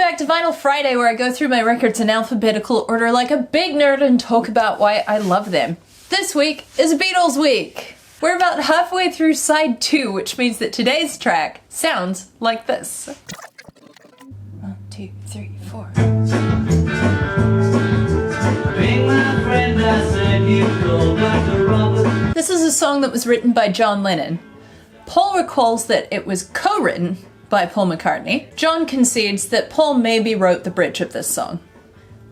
back to Vinyl Friday, where I go through my records in alphabetical order like a big nerd and talk about why I love them. This week is Beatles week. We're about halfway through side 2, which means that today's track sounds like this. 1, 2, 3, 4. This is a song that was written by John Lennon. Paul recalls that it was co-written by Paul McCartney. John concedes that Paul maybe wrote the bridge of this song.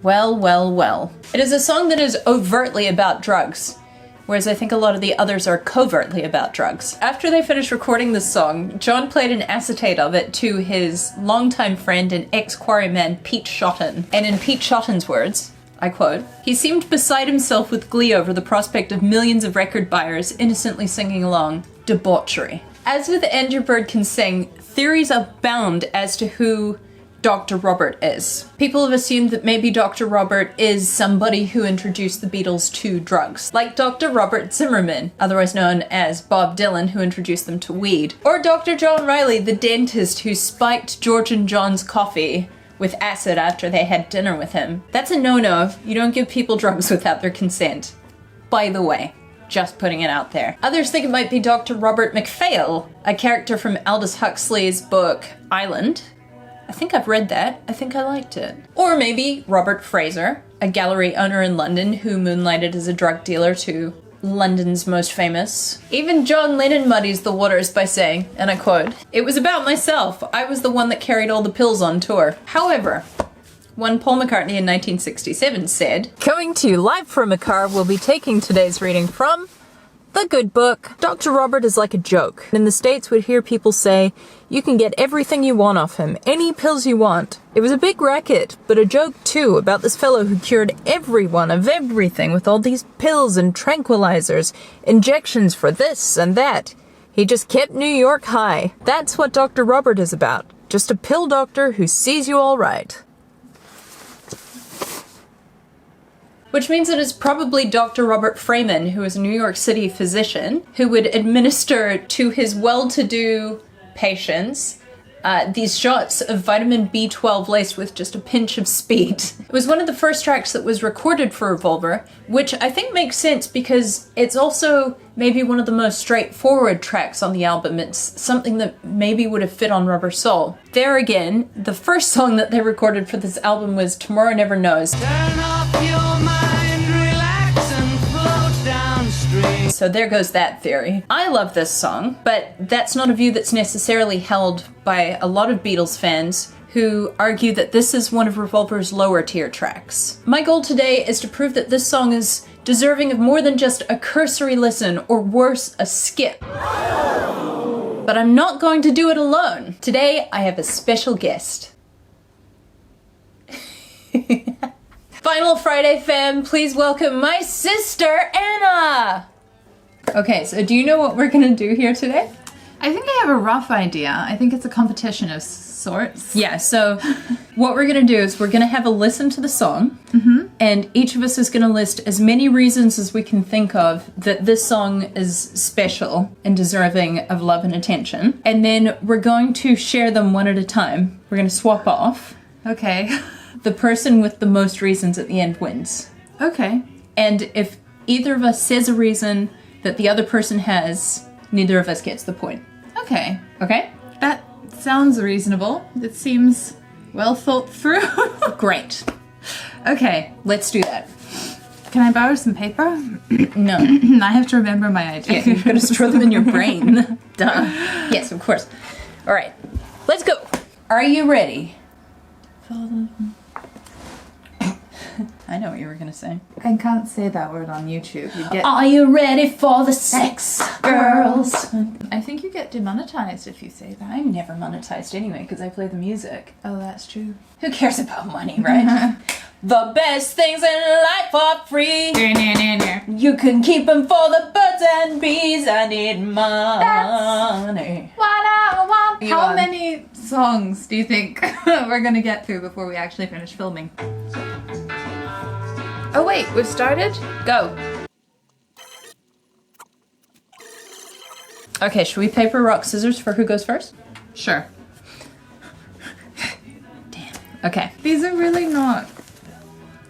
Well, well, well. It is a song that is overtly about drugs, whereas I think a lot of the others are covertly about drugs. After they finished recording this song, John played an acetate of it to his longtime friend and ex-quarryman Pete Shotton. And in Pete Shotton's words, I quote, "He seemed beside himself with glee over the prospect of millions of record buyers innocently singing along. Debauchery." As with And Your Bird Can Sing, theories abound as to who Dr. Robert is. People have assumed that maybe Dr. Robert is somebody who introduced the Beatles to drugs, like Dr. Robert Zimmerman, otherwise known as Bob Dylan, who introduced them to weed, or Dr. John Riley, the dentist who spiked George and John's coffee with acid after they had dinner with him. That's a no-no. You don't give people drugs without their consent. By the way. Just putting it out there. Others think it might be Dr. Robert MacPhail, a character from Aldous Huxley's book Island. I think I've read that. I think I liked it. Or maybe Robert Fraser, a gallery owner in London who moonlighted as a drug dealer to London's most famous. Even John Lennon muddies the waters by saying, and I quote, "It was about myself. I was the one that carried all the pills on tour." However, one Paul McCartney in 1967 said, "Coming to you live from a car, we'll be taking today's reading from The Good Book. Dr. Robert is like a joke. In the States, we'd hear people say, you can get everything you want off him, any pills you want. It was a big racket, but a joke too, about this fellow who cured everyone of everything with all these pills and tranquilizers, injections for this and that. He just kept New York high. That's what Dr. Robert is about. Just a pill doctor who sees you all right." Which means it is probably Dr. Robert Freeman, who is a New York City physician, who would administer to his well-to-do patients these shots of vitamin B12 laced with just a pinch of speed. It was one of the first tracks that was recorded for Revolver, which I think makes sense because it's also maybe one of the most straightforward tracks on the album. It's something that maybe would have fit on Rubber Soul. There again, the first song that they recorded for this album was Tomorrow Never Knows. Turn off your mind, relax and float downstream. So there goes that theory. I love this song, but that's not a view that's necessarily held by a lot of Beatles fans who argue that this is one of Revolver's lower tier tracks. My goal today is to prove that this song is deserving of more than just a cursory listen, or worse, a skip. But I'm not going to do it alone. Today, I have a special guest. Vinyl Friday fam, please welcome my sister, Anna! Okay, so do you know what we're gonna do here today? I think I have a rough idea. I think it's a competition of sorts. Yeah, so what we're gonna do is we're gonna have a listen to the song, and each of us is gonna list as many reasons as we can think of that this song is special and deserving of love and attention. And then we're going to share them one at a time. We're gonna swap off. Okay. The person with the most reasons at the end wins. Okay. And if either of us says a reason that the other person has, neither of us gets the point. Okay. Okay? That sounds reasonable. It seems well thought through. Great. Okay. Let's do that. Can I borrow some paper? No. I have to remember my ideas. Yeah, you're gonna store them in your brain. Duh. Yes, of course. All right. Let's go. Are you ready? I know what you were gonna say. I can't say that word on YouTube. You get. Are you ready for the sex, girls? I think you get demonetized if you say that. I'm never monetized anyway because I play the music. Oh, that's true. Who cares about money, right? The best things in life are free. You can keep them for the birds and bees. I need money. What I want. You How won. many songs do you think we're gonna get through before we actually finish filming? Oh wait, we've started? Go. Okay, should we paper, rock, scissors for who goes first? Sure. Damn. Okay. These are really not...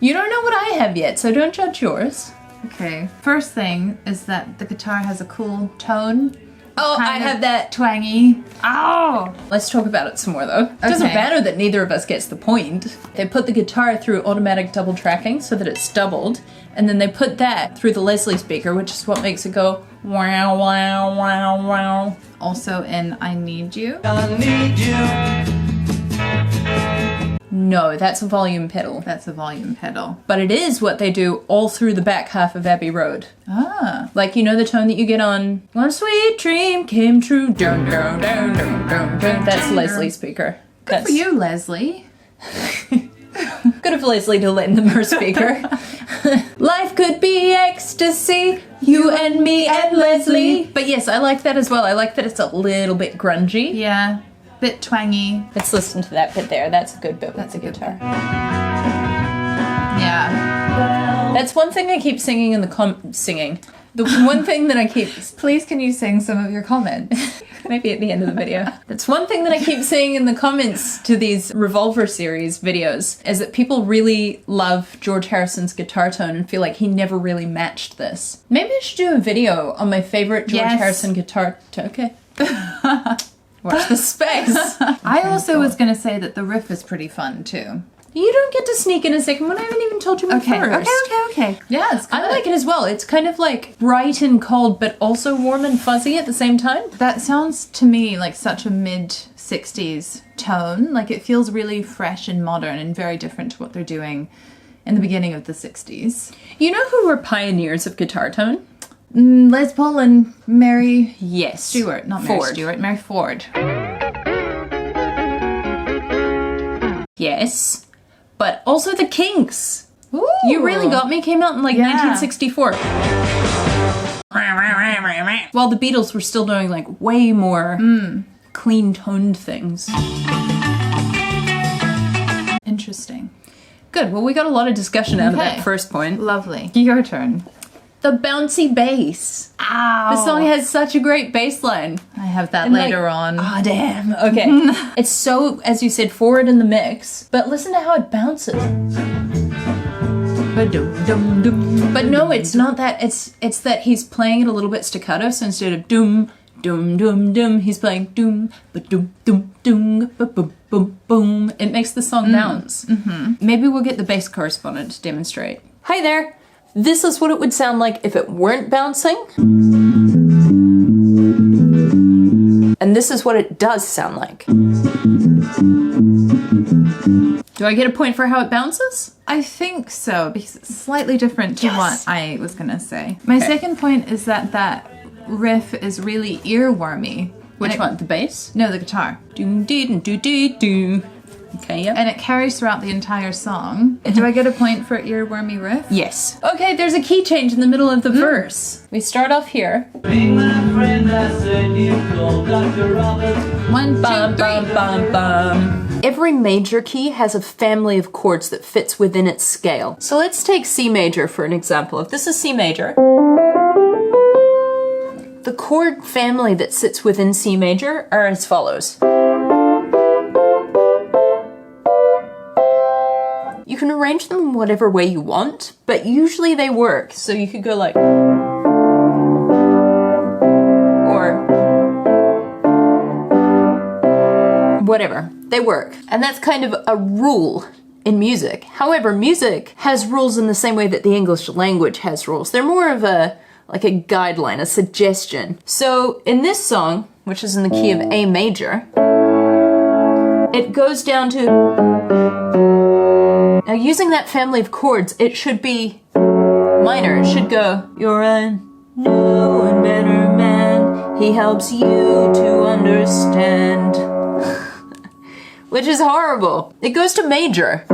You don't know what I have yet, so don't judge yours. Okay. First thing is that the guitar has a cool tone. Oh, I Kind of have that. Twangy. Oh! Let's talk about it some more though. It doesn't Okay. matter that neither of us gets the point. They put the guitar through automatic double tracking so that it's doubled, and then they put that through the Leslie speaker, which is what makes it go wow, wow, wow, wow. Also in I Need You. I need you. No, that's a volume pedal. That's a volume pedal. But it is what they do all through the back half of Abbey Road. Ah. Like, you know the tone that you get on One Sweet Dream Came True. Dun, dun, dun, dun, dun, dun. That's Leslie speaker. Good for you, Leslie. Good of Leslie to lend them her speaker. Life could be ecstasy, you and me and Leslie. But yes, I like that as well. I like that it's a little bit grungy. Yeah. Bit twangy. Let's listen to that bit there. That's a good bit That's with a the good guitar. Yeah. That's one thing I keep singing in the singing. The one thing that I keep... Please can you sing some of your comments? Maybe at the end of the video. That's one thing that I keep seeing in the comments to these Revolver series videos, is that people really love George Harrison's guitar tone and feel like he never really matched this. Maybe I should do a video on my favorite George Yes. Harrison guitar tone. Okay. Watch the space. I also was going to say that the riff is pretty fun too. You don't get to sneak in a second one. I haven't even told you my first. Okay. Yeah, it's good. I like it as well. It's kind of like bright and cold, but also warm and fuzzy at the same time. That sounds to me like such a mid-60s tone. Like it feels really fresh and modern and very different to what they're doing in the beginning of the 60s. You know who were pioneers of guitar tone? Les Paul and Mary Yes. Stewart. Not Mary Ford. Stewart, Mary Ford. Yes. But also the Kinks. Ooh. You Really Got Me came out in like Yeah. 1964. While the Beatles were still doing like way more clean toned things. Interesting. Good. Well, we got a lot of discussion out of Okay. that first point. Lovely. Your turn. The bouncy bass. Ow. The song has such a great bass line. I have that And, later like, on. Ah, damn. Okay. It's so, as you said, forward in the mix, but listen to how it bounces. But no, it's not that. It's that he's playing it a little bit staccato, so instead of doom, doom, doom, doom, he's playing doom, ba doom, doom, doom, ba boom, boom, boom. It makes the song bounce. Maybe we'll get the bass correspondent to demonstrate. Hi there. This is what it would sound like if it weren't bouncing. And this is what it does sound like. Do I get a point for how it bounces? I think so, because it's slightly different to what I was going to say. My second point is that riff is really earwormy. Which And one? The bass? No, the guitar. Doom dee doo dee doo. Okay, yeah. And it carries throughout the entire song. Do I get a point for earwormy riff? Yes. Okay, there's a key change in the middle of the verse. We start off here. Be my friend, I said you call Dr. Robert. 1, 2, 3. Bum, bum, bum, bum. Every major key has a family of chords that fits within its scale. So let's take C major for an example. If this is C major, the chord family that sits within C major are as follows. You can arrange them in whatever way you want, but usually they work. So you could go like, or whatever. They work. And that's kind of a rule in music. However, music has rules in the same way that the English language has rules. They're more of a guideline, a suggestion. So in this song, which is in the key of A major, it goes down to... Now using that family of chords, it should be minor. It should go, you're a new and better man. He helps you to understand. Which is horrible. It goes to major.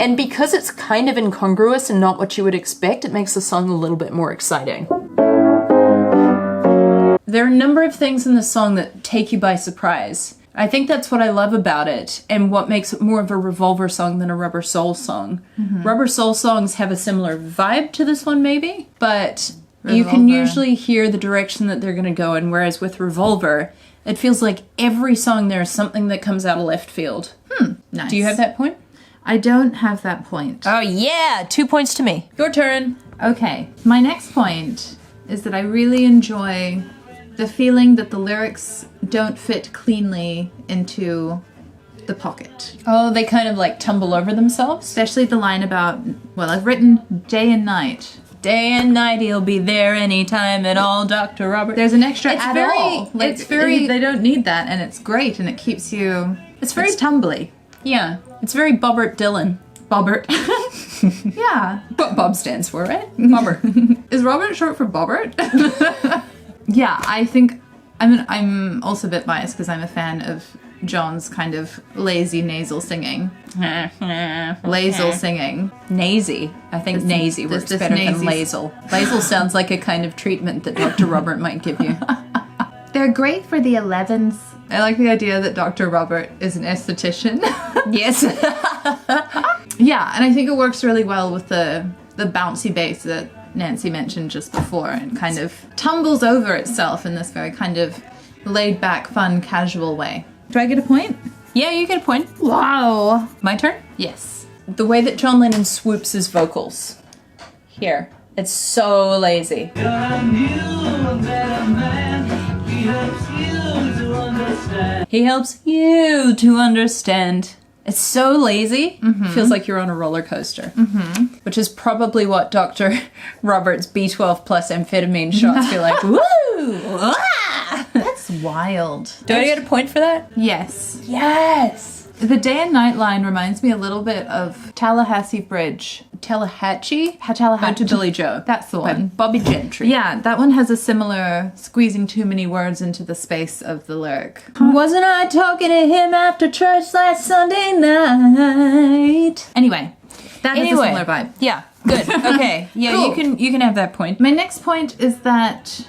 And because it's kind of incongruous and not what you would expect, it makes the song a little bit more exciting. There are a number of things in the song that take you by surprise. I think that's what I love about it, and what makes it more of a Revolver song than a Rubber Soul song. Rubber Soul songs have a similar vibe to this one, maybe, but you can usually hear the direction that they're going to go in, whereas with Revolver, it feels like every song there is something that comes out of left field. Nice. Do you have that point? I don't have that point. Oh yeah, 2 points to me. Your turn. Okay, my next point is that I really enjoy the feeling that the lyrics don't fit cleanly into the pocket. Oh, they kind of like tumble over themselves? Especially the line about, well, I've written day and night. Day and night, he'll be there anytime at all, Dr. Robert. There's an extra It's at very- all. Like, it's very- They don't need that, and it's great, and it keeps you... It's very- tumbly. Yeah, it's very Bobbert Dylan. Bobbert. Yeah. What Bob stands for, right? Bobbert. Is Robert short for Bobbert? Yeah, I think... I'm also a bit biased because I'm a fan of John's kind of lazy nasal singing. Lazel singing. Nazy. I think nazy works better than lazel. Lazel sounds like a kind of treatment that Dr. Robert might give you. They're great for the 11s. I like the idea that Dr. Robert is an esthetician. Yes. Yeah, and I think it works really well with the bouncy bass that Nancy mentioned just before, and kind of tumbles over itself in this very kind of laid-back, fun, casual way. Do I get a point? Yeah, you get a point. Wow. My turn? Yes. The way that John Lennon swoops his vocals. Here. It's so lazy. You're a new and better man. He helps you to understand. He helps you to understand. It's so lazy. Feels like you're on a roller coaster. Which is probably what Dr. Robert's B12 plus amphetamine shots feel like. Woo! Ah! That's wild. Do I get a point for that? Yes. Yes! The day and night line reminds me a little bit of Tallahassee Bridge. Tallahatchie? Tallahatchie. To Billy Joe. That's the By one. Bobby Gentry. Yeah, that one has a similar squeezing too many words into the space of the lyric. Wasn't I talking to him after church last Sunday night? Anyway, that is a similar vibe. Yeah, good. Okay. Yeah, Cool. you can have that point. My next point is that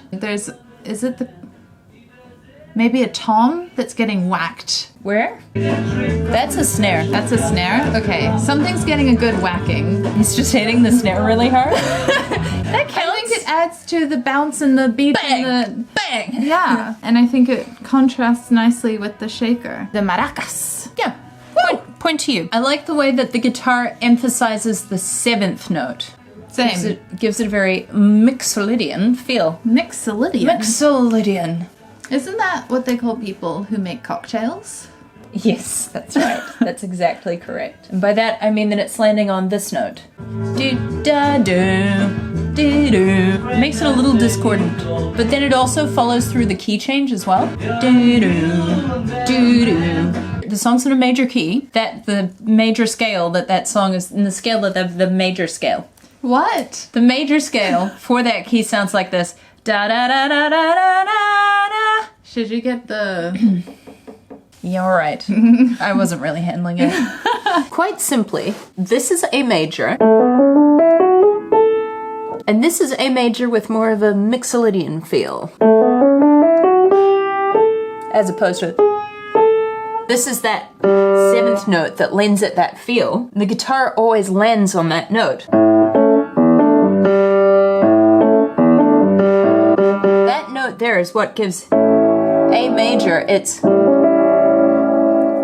maybe a tom that's getting whacked. Where? That's a snare. That's a snare? Okay, something's getting a good whacking. He's just hitting the snare really hard. That counts. I think it adds to the bounce and the beat Bang! and the... Bang! Yeah, and I think it contrasts nicely with the shaker. The maracas. Yeah. Point to you. I like the way that the guitar emphasizes the 7th note. Same. Gives it a very Mixolydian feel. Mixolydian. Mixolydian. Isn't that what they call people who make cocktails? Yes, that's right. That's exactly correct. And by that, I mean that it's landing on this note. Do-da-do, do-do. Makes it a little discordant. But then it also follows through the key change as well. Do-do, do-do. The song's in a major key. The major scale that song is in the scale of the major scale. What? The major scale for that key sounds like this. Da-da-da-da-da-da-da. Should you get the... Yeah, all right. I wasn't really handling it. Quite simply, this is A major. And this is A major with more of a Mixolydian feel. As opposed to... This is that 7th note that lends it that feel. The guitar always lands on that note. That note there is what gives A major its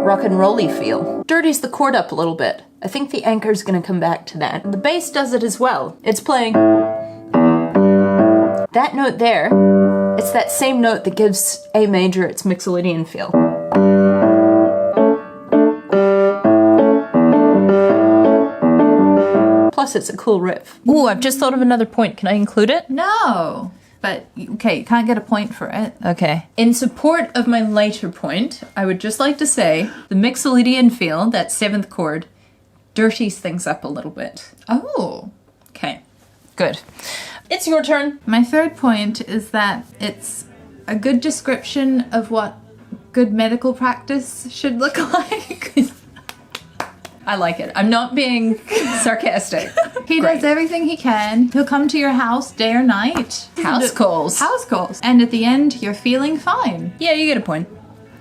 rock and roll-y feel. Dirties the chord up a little bit. I think the anchor's gonna come back to that. The bass does it as well. It's playing that note there. It's that same note that gives A major its Mixolydian feel. Plus, it's a cool riff. Ooh, I've just thought of another point. Can I include it? No. But, okay, you can't get a point for it. Okay. In support of my later point, I would just like to say the Mixolydian feel, that 7th chord, dirties things up a little bit. Oh. Okay. Good. It's your turn. My third point is that it's a good description of what good medical practice should look like. I like it. I'm not being sarcastic. He does everything he can. He'll come to your house day or night. House calls. House calls. And at the end, you're feeling fine. Yeah, you get a point.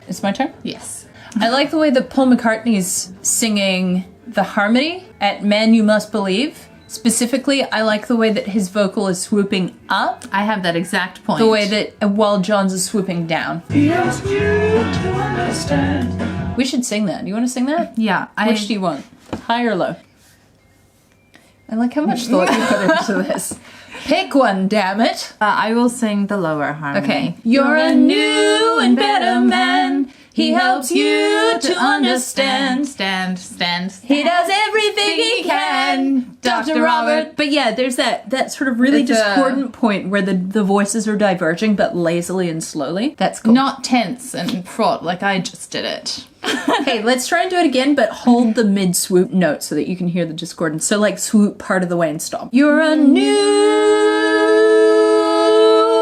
It's my turn? Yes. I like the way that Paul McCartney's singing the harmony at Man You Must Believe. Specifically, I like the way that his vocal is swooping up. I have that exact point. The way that while John's is swooping down. He helps you to understand. We should sing that. Do you want to sing that? Yeah. Which do you want? High or low? I like how much thought you put into this. Pick one, damn it. I will sing the lower harmony. Okay. You're a new and better man. He helps you to understand. Stand. He does everything he can, Dr. Robert. But yeah, there's that sort of really It's a- discordant point where the voices are diverging, but lazily and slowly. That's cool. Not tense and fraught like I just did it. Hey, let's try and do it again, but hold the mid-swoop note so that you can hear the discordance. So like swoop part of the way and stop. You're a new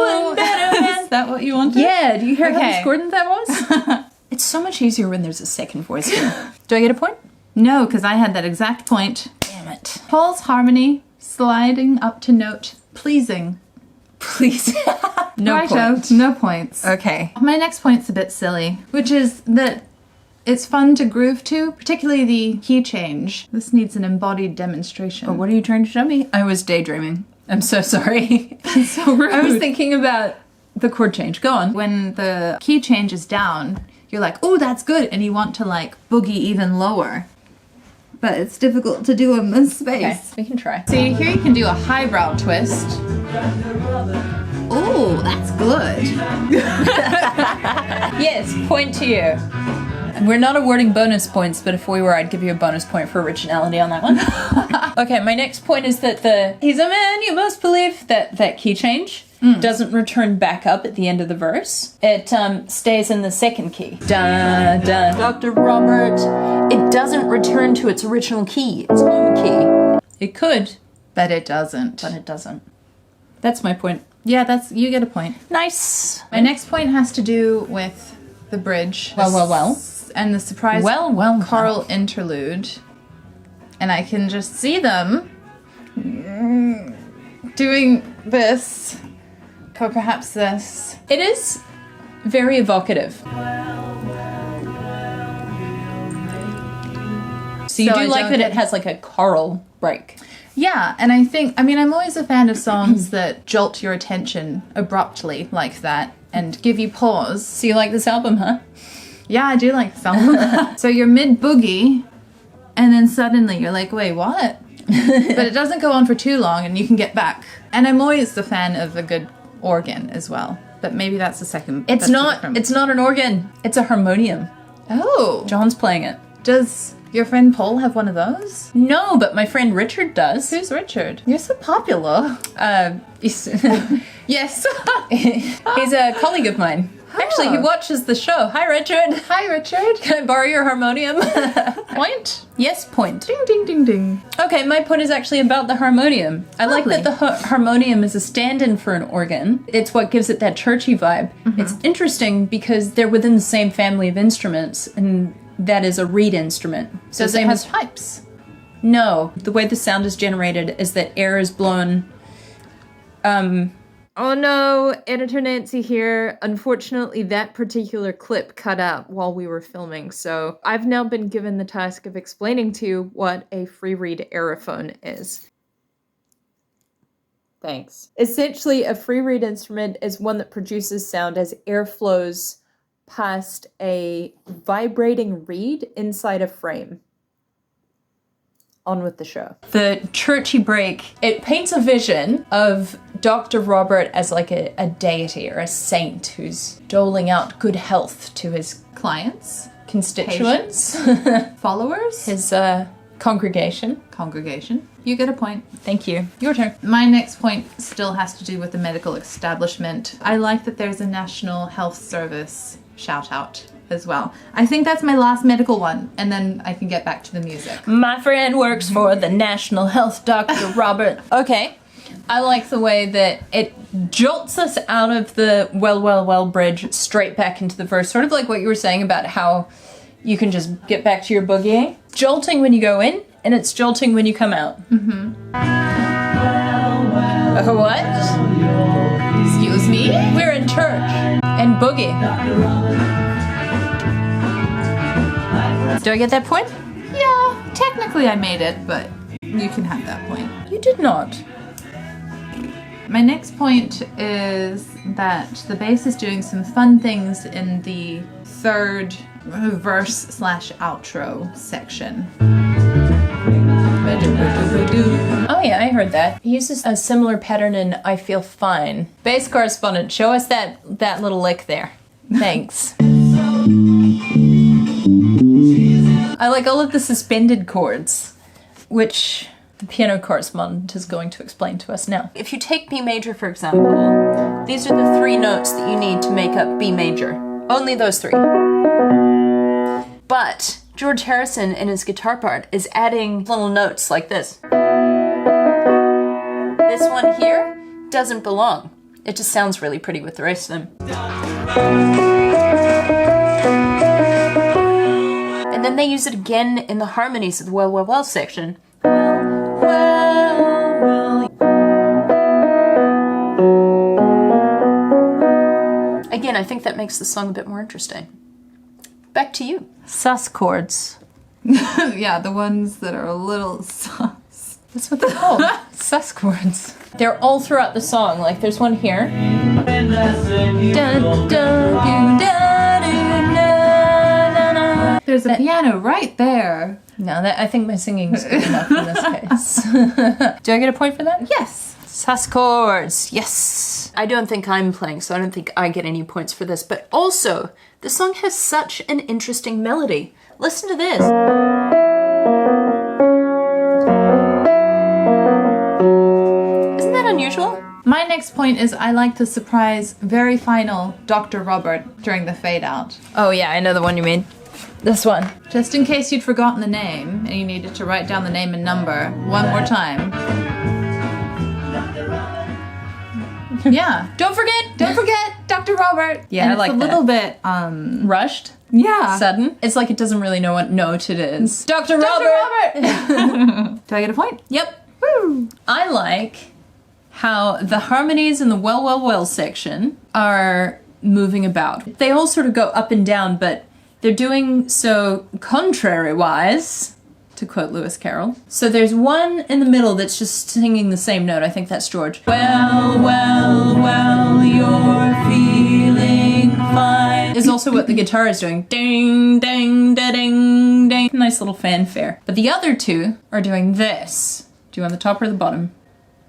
and better man. Is that what you wanted? Yeah, do you hear how Okay. discordant that was? It's so much easier when there's a second voice here. Do I get a point? No, because I had that exact point. Damn it. Paul's harmony, sliding up to note, pleasing. Please. No Righto, point. no points. Okay. My next point's a bit silly, which is that it's fun to groove to, particularly the key change. This needs an embodied demonstration. What are you trying to show me? I was daydreaming. I'm so sorry. That's so rude. I was thinking about the chord change. Go on. When the key change is down, you're like, oh, that's good, and you want to like boogie even lower. But it's difficult to do in this space. Okay, we can try. See, here you can do a highbrow twist. Oh, that's good. Yes, point to you. And we're not awarding bonus points, but if we were, I'd give you a bonus point for originality on that one. Okay, my next point is that he's a man, you must believe, that key change doesn't return back up at the end of the verse. It stays in the second key. Da, da. Dr. Robert, it doesn't return to its original key, its home key. It could, But it doesn't. but it doesn't. That's my point. Yeah, you get a point. Nice. My next point has to do with the bridge. Well. And the surprise Well. choral interlude. And I can just see them doing this. Or perhaps this. It is very evocative. So you So I do like don't that get- it has like a choral break. Yeah, and I'm always a fan of songs that jolt your attention abruptly like that and give you pause. So you like this album, huh? Yeah, I do like some. So you're mid boogie, and then suddenly you're like, wait, what? But it doesn't go on for too long, and you can get back. And I'm always a fan of a good organ as well. But maybe that's the second. It's that's a not. different- It's not an organ. It's a harmonium. Oh, John's playing it. does your friend Paul have one of those? No, but my friend Richard does. Who's Richard? You're so popular. He's, Yes. he's a colleague of mine. Actually, he watches the show. Hi, Richard. Hi, Richard. Can I borrow your harmonium? Point. Yes, point. Ding, ding, ding, ding. Okay, my point is actually about the harmonium. I like Lovely. that the harmonium is a stand-in for an organ. It's what gives it that churchy vibe. It's interesting because they're within the same family of instruments, and that is a reed instrument. So Does it same have as pipes? no, the way the sound is generated is that air is blown. Oh no, Editor Nancy here. Unfortunately, that particular clip cut out while we were filming, so I've now been given the task of explaining to you what a free reed aerophone is. Thanks. Essentially, a free reed instrument is one that produces sound as air flows past a vibrating reed inside a frame. On with the show. The churchy break, it paints a vision of Dr. Robert as like a deity or a saint who's doling out good health to his Clients? constituents, Followers? his congregation. Congregation. You get a point. Thank you. Your turn. My next point still has to do with the medical establishment. I like that there's a National Health Service shout out as well. I think that's my last medical one, and then I can get back to the music. My friend works for the National Health Dr. Robert. Okay. I like the way that it jolts us out of the well bridge straight back into the verse. Sort of like what you were saying about how you can just get back to your boogie. Jolting when you go in, and it's jolting when you come out. What? Excuse me? We're in church. And boogie. Do I get that point? Yeah, technically I made it, but you can have that point. You did not. My next point is that the bass is doing some fun things in the third verse slash outro section. Oh yeah, I heard that. He uses a similar pattern in I Feel Fine. Bass correspondent, show us that little lick there. Thanks. I like all of the suspended chords, which the piano correspondent is going to explain to us now. If you take B major, for example, these are the 3 notes that you need to make up B major. Only those 3. But George Harrison in his guitar part is adding little notes like this. This one here doesn't belong. It just sounds really pretty with the rest of them. And then they use it again in the harmonies of the Well, Well, Well section. Well, well, well. Again, I think that makes the song a bit more interesting. Back to you. Sus chords. Yeah, the ones that are a little sus. That's what they're called. Sus chords. They're all throughout the song. Like there's one here. Dun, dun, dun, dun. There's a piano right there. No, I think my singing's good enough in this case. Do I get a point for that? Yes. Sus chords, yes. I don't think I'm playing, so I don't think I get any points for this. But also, the song has such an interesting melody. Listen to this. Isn't that unusual? My next point is I like the surprise, very final Dr. Robert during the fade out. Oh yeah, I know the one you mean. This one. Just in case you'd forgotten the name and you needed to write down the name and number one more time. Yeah. Don't forget Dr. Robert. Yeah, and I like it's a little bit Rushed. yeah. Sudden. It's like it doesn't really know what note it is. Dr. Robert! Do I get a point? Yep. Woo! I like how the harmonies in the Well, Well, Well section are moving about. They all sort of go up and down, but they're doing so contrary-wise, to quote Lewis Carroll. So there's one in the middle that's just singing the same note. I think that's George. Well, well, well, you're feeling fine. Is also what the guitar is doing. Ding, ding, da, ding, ding. Nice little fanfare. But the other 2 are doing this. Do you want the top or the bottom?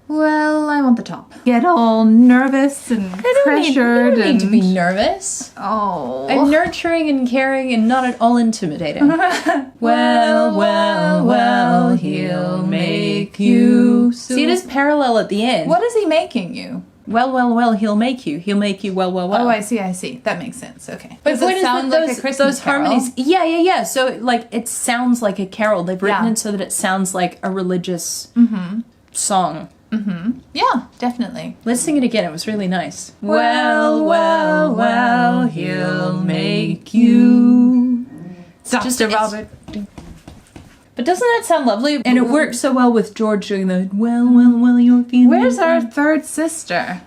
Well, I want the top. Get all nervous and pressured. You don't need to be nervous. Oh. I'm nurturing and caring and not at all intimidating. Well, well, well, he'll make you. See, it is parallel at the end. What is he making you? Well, well, well, he'll make you. He'll make you well, well, well. Oh, I see. That makes sense. Okay. But Does what it is sound that like a Christmas those harmonies? carol? Yeah. So, like, it sounds like a carol. They've written Yeah. it so that it sounds like a religious song. Yeah, definitely. Let's sing it again. It was really nice. Well, well, well, he'll make you. Dr. Robert. But doesn't that sound lovely? And it works so well with George doing the well, well, well, you're feeling. Where's our third sister?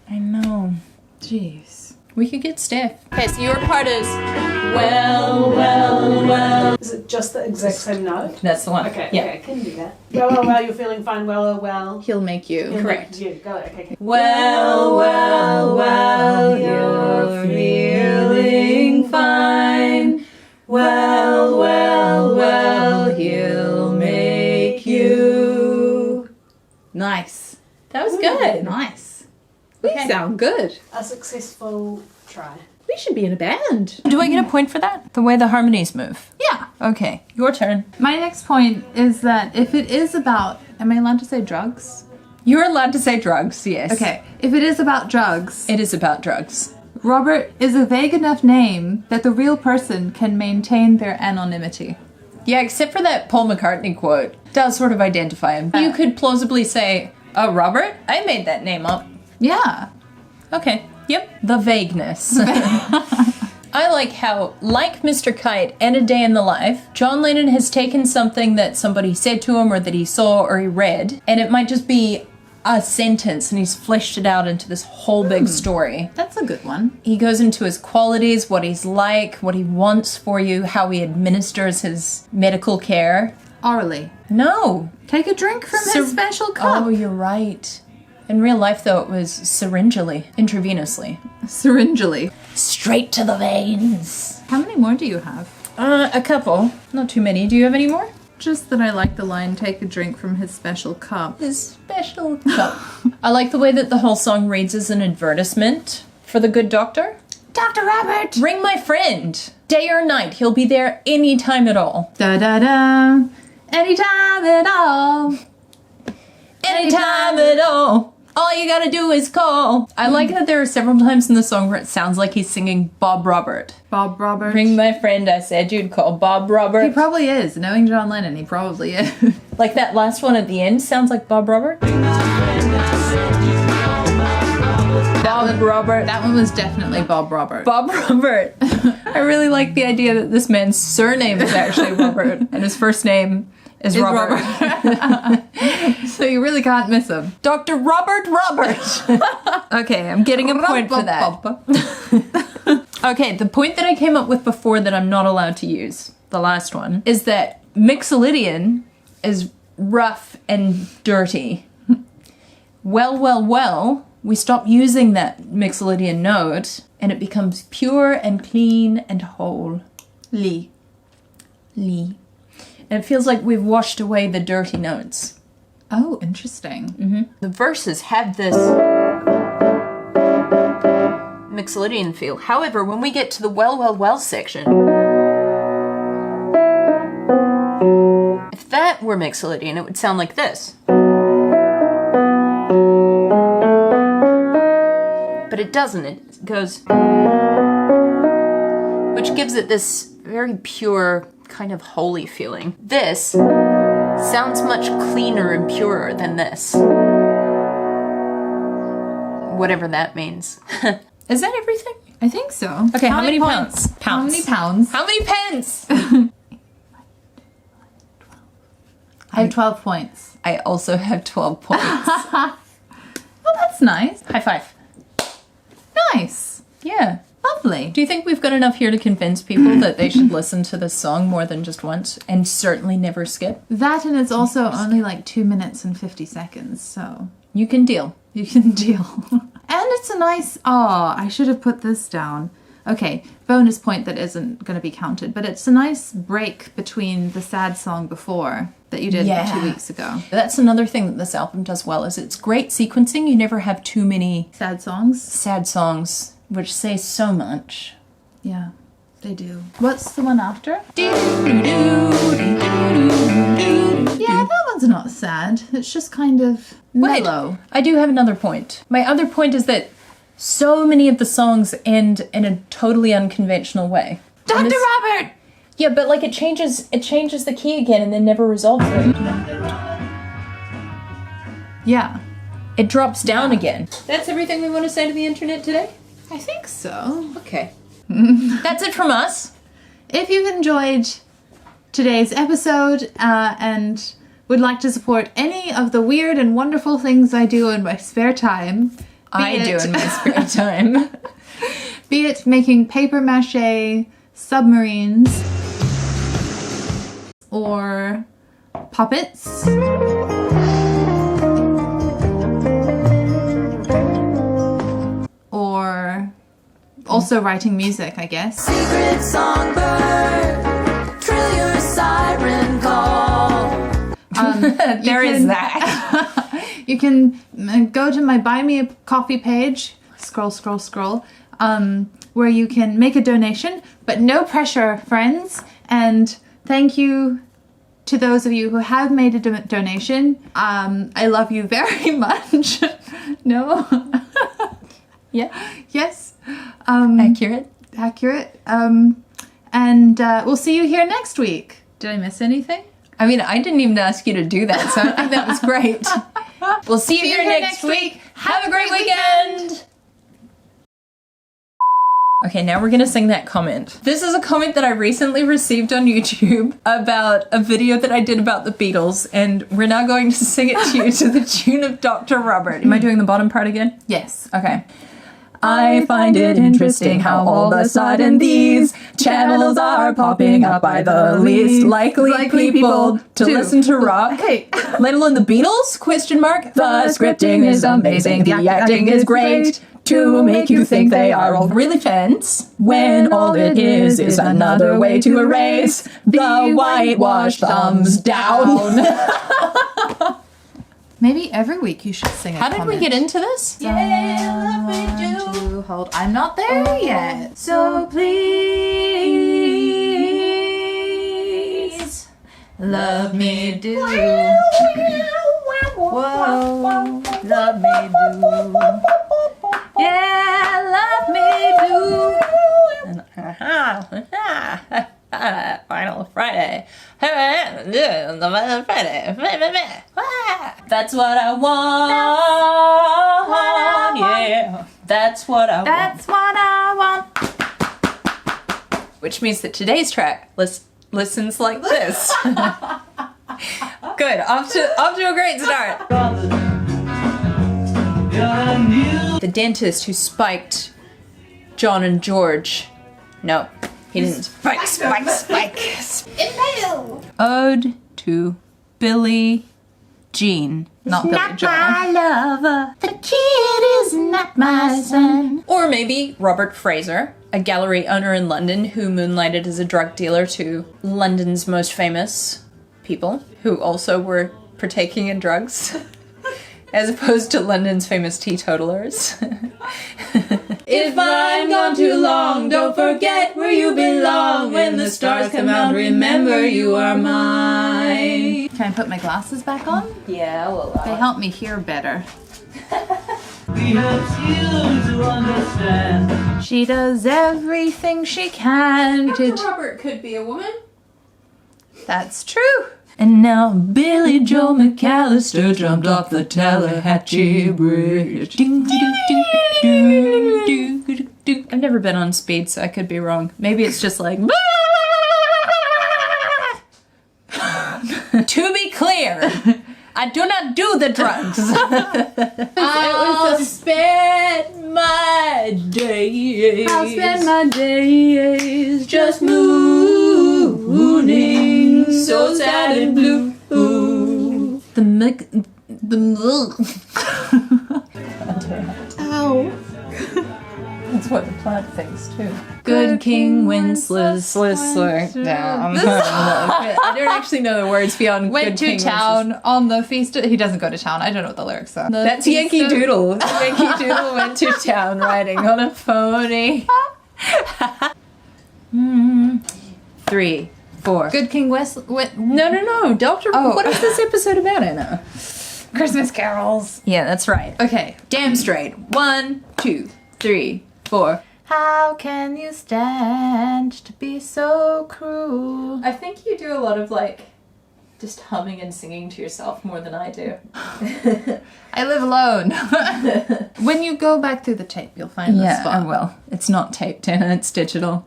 I know. Jeez. We could get Steph. Okay, so your part is well, well, well. Is it just the exact same note? That's the one. Okay, Yeah. okay, can do that. Well, well, well, you're feeling fine. Well, well, well. He'll make you. You'll Correct. make You got it. Okay. Well, well, well, you're feeling fine. Well, well, well, he'll make you. Nice. That was good. Nice. Okay. We sound good. A successful try. We should be in a band. Do I get a point for that? The way the harmonies move. Yeah. Okay, your turn. My next point is that if it is about, am I allowed to say drugs? You're allowed to say drugs, yes. Okay. If it is about drugs, It is about drugs. Robert is a vague enough name that the real person can maintain their anonymity. Yeah, except for that Paul McCartney quote. Does sort of identify him. You could plausibly say, Robert? I made that name up. Yeah. Okay. Yep. The vagueness. I like how, like Mr. Kite and A Day in the Life, John Lennon has taken something that somebody said to him or that he saw or he read, and it might just be a sentence, and he's fleshed it out into this whole big story. That's a good one. He goes into his qualities, what he's like, what he wants for you, how he administers his medical care. Orally. No. Take a drink from his special cup. Oh, you're right. In real life, though, it was syringely, intravenously. Syringely. straight to the veins. How many more do you have? A couple. Not too many. Do you have any more? Just that I like the line, take a drink from his special cup. His special cup. I like the way that the whole song reads as an advertisement for the good doctor. Dr. Robert! Ring my friend. Day or night, he'll be there anytime at all. Da-da-da. Anytime at all. Anytime at all. All you gotta do is call. I like that there are several times in the song where it sounds like he's singing Bob Robert. Bob Robert. Ring my friend, I said you'd call Bob Robert. He probably is. Knowing John Lennon, he probably is. Like that last one at the end sounds like Bob Robert. Bob Robert. That one was definitely Bob Robert. Bob Robert. I really like the idea that this man's surname is actually Robert and his first name is Robert. So you really can't miss him. Dr. Robert. Okay, I'm getting a point for that. Okay, the point that I came up with before that I'm not allowed to use, the last one, is that Mixolydian is rough and dirty. Well, we stop using that Mixolydian note and it becomes pure and clean and whole. Lee. And it feels like we've washed away the dirty notes. Oh, interesting. Mm-hmm. The verses have this Mixolydian feel. However, when we get to the well section, if that were Mixolydian, it would sound like this. But it doesn't. It goes, which gives it this very pure, kind of holy feeling. This sounds much cleaner and purer than this. Whatever that means. Is that everything? I think so. Okay, how many pounds? How many pounds? How many pence? I have 12 points. I also have 12 points. Well, that's nice. High five. Nice. Yeah. Lovely. Do you think we've got enough here to convince people that they should listen to this song more than just once and certainly never skip? That, and it's also only like 2 minutes and 50 seconds, so You can deal. you can deal. And it's a nice, I should have put this down. Okay, bonus point that isn't going to be counted, but it's a nice break between the sad song before that you did 2 weeks ago. That's another thing that this album does well, is it's great sequencing. You never have too many Sad songs? sad songs, which say so much. Yeah, they do. What's the one after? Yeah, that one's not sad. It's just kind of mellow. Wait, I do have another point. My other point is that so many of the songs end in a totally unconventional way. Dr. Robert! Yeah, but like it changes the key again and then never resolves it. Yeah, It drops down again. That's everything we want to say to the internet today? I think so. Okay. That's it from us. If you've enjoyed today's episode and would like to support any of the weird and wonderful things I do in my spare time, I do in my spare time. be it making paper mache submarines or puppets. Or also writing music, I guess. Secret songbird, trill your siren call. There is that. You can go to my Buy Me a Coffee page, scroll, where you can make a donation, but no pressure, friends. And thank you to those of you who have made a donation. I love you very much. No? Yeah. Yes. Accurate. And we'll see you here next week. Did I miss anything? I mean, I didn't even ask you to do that, so I think that was great. We'll see you here next week. Have a great weekend. Okay, now we're gonna sing that comment. This is a comment that I recently received on YouTube about a video that I did about the Beatles, and we're now going to sing it to you to the tune of Dr. Robert. Am I doing the bottom part again? Yes. Okay. I find it interesting how all of a sudden these channels are popping up by the least likely people to listen to rock. Hey. Let alone the Beatles? Question mark. The scripting is amazing. The acting is great. to make you think they are all really fans, when all it is another way to erase the whitewashed thumbs down. Maybe every week you should sing it. How did we get into this? Yeah, let me do. Hold. I'm not there yet. So please love me do. Whoa, love me do. Yeah, love me do. Final Friday. That's what I want. Yeah, that's what I want. That's what I want. Which means that today's track listens like this. Good. Off to a great start. The dentist who spiked John and George. No, he didn't spike. Impale. Ode to Billie Jean. Not Billy Joel. lover. The kid is not my son. Or maybe Robert Fraser, a gallery owner in London who moonlighted as a drug dealer to London's most famous people, who also were partaking in drugs, as opposed to London's famous teetotalers. If I'm gone too long, don't forget where you belong. When the stars come out, remember you are mine. Can I put my glasses back on? Yeah, well, They help me hear better. We help you to understand. She does everything she can to... Robert could be a woman. That's true. And now Billy Joe McAllister jumped off the Tallahatchie Bridge. I've never been on speed, so I could be wrong. Maybe it's just like... To be clear, I do not do the drugs. I'll spend my days. I'll spend my days just mooning, so sad and blue. Ow. That's what the plant thinks too. Good King Wenceslas down. I don't actually know the words beyond Went Good to King town on the feast. He doesn't go to town. I don't know what the lyrics are. That's Yankee Doodle. Yankee Doodle went to town riding on a pony. 3, 4. Good King West. No. Doctor, Oh. what is this episode about, Anna? Christmas carols. Yeah, that's right. Okay. Damn straight. 1, 2, 3, 4. How can you stand to be so cruel? I think you do a lot of just humming and singing to yourself more than I do. I live alone. When you go back through the tape, you'll find the Yeah, spot. I will. It's not taped, Anna. It's digital.